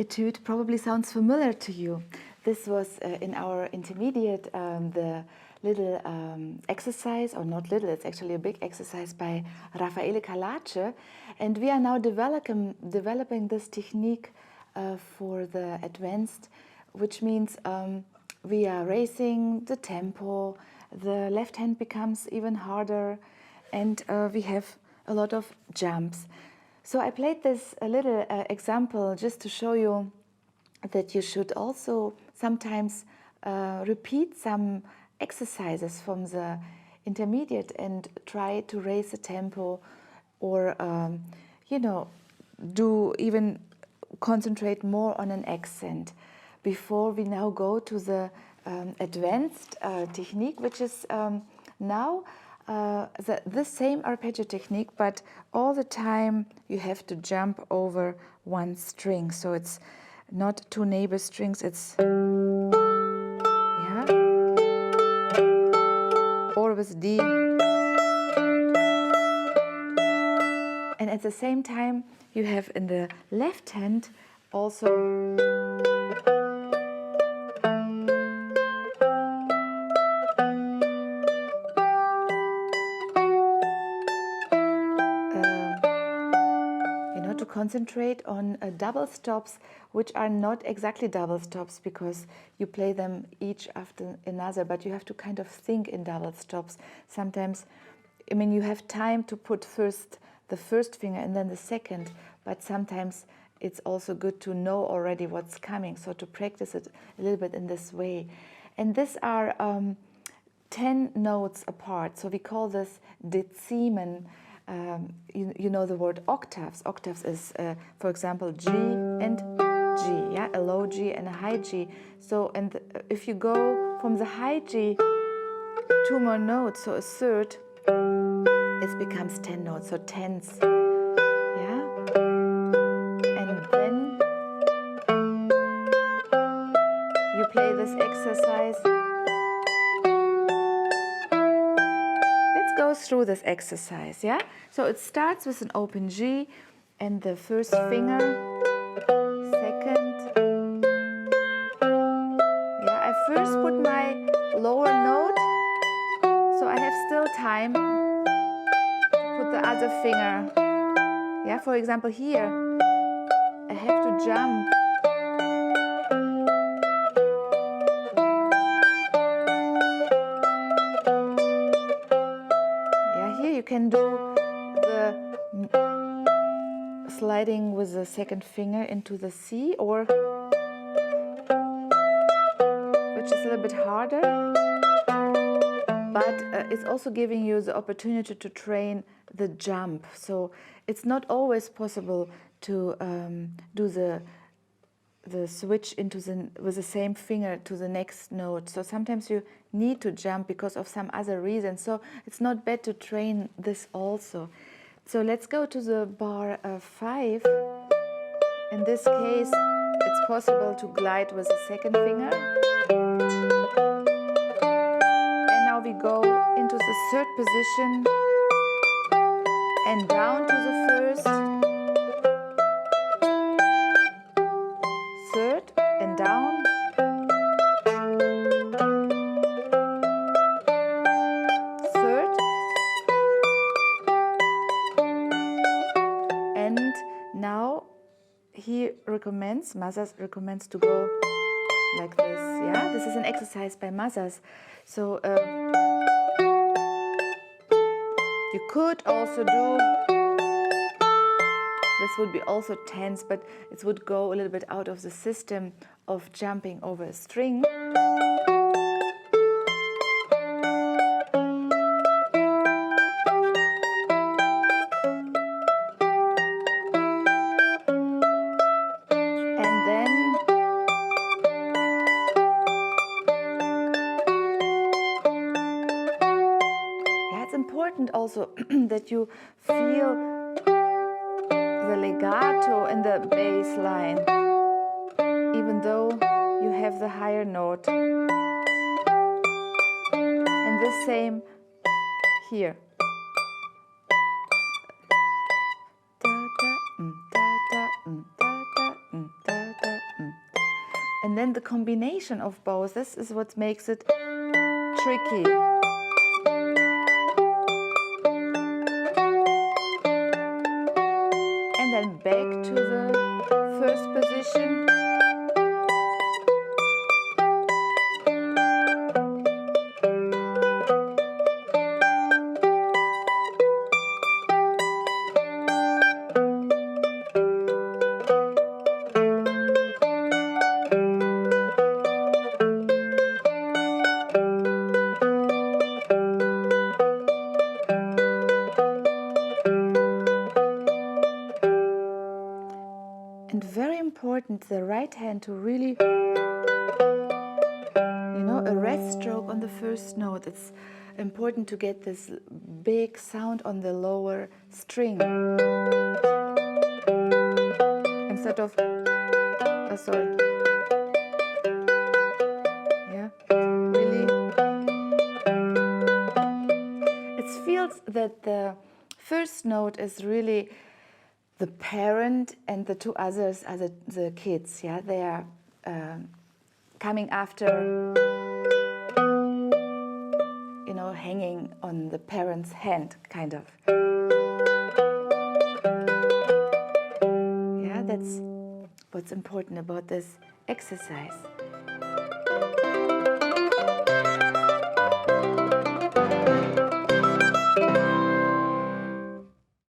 etude probably sounds familiar to you. This was in our intermediate, the little exercise, or not little, it's actually a big exercise by Raffaele Calace, and we are now developing this technique for the advanced, which means we are raising the tempo, the left hand becomes even harder, and we have a lot of jumps. So I played this a little example just to show you that you should also sometimes repeat some exercises from the intermediate and try to raise the tempo, or you know, do even concentrate more on an accent before we now go to the advanced technique, which is now the same arpeggio technique, but all the time you have to jump over one string. So it's not two neighbor strings, it's yeah, or with D. And at the same time you have in the left hand also to concentrate on double stops, which are not exactly double stops because you play them each after another, but you have to kind of think in double stops. Sometimes, I mean, you have time to put first the first finger and then the second, but sometimes it's also good to know already what's coming, so to practice it a little bit in this way. And these are 10 notes apart, so we call this Dezimen. You know the word octaves. Octaves is, for example, G and G, yeah, a low G and a high G. So, and if you go from the high G 2 more notes, so a third, it becomes 10 notes, so tenths, yeah. And then you play this exercise. Go through this exercise, yeah? So it starts with an open G and the first finger, second. Yeah, I first put my lower note, so I have still time to put the other finger. Yeah, for example, here, I have to jump. You can do the sliding with the second finger into the C, or which is a little bit harder, but it's also giving you the opportunity to train the jump. So it's not always possible to do the switch into with the same finger to the next note. So sometimes you need to jump because of some other reason. So it's not bad to train this also. So let's go to the bar 5. In this case, it's possible to glide with the second finger. And now we go into the third position and down to the first. Third and down. Third. And now he recommends, Mazas recommends to go like this. Yeah, this is an exercise by Mazas. So you could also do, this would be also tense, but it would go a little bit out of the system of jumping over a string. And then yeah, it's important also that you feel the legato in the bass line, even though you have the higher note. And the same here. Da, da, da, da, da, da, da, And then the combination of both, this is what makes it tricky. And then back to the first position. And very important, the right hand to really, a rest stroke on the first note. It's important to get this big sound on the lower string. Instead of, sorry. Yeah, really. It feels that the first note is really the parent and the two others are the kids. Yeah, they are coming after, hanging on the parent's hand, kind of. Yeah, that's what's important about this exercise.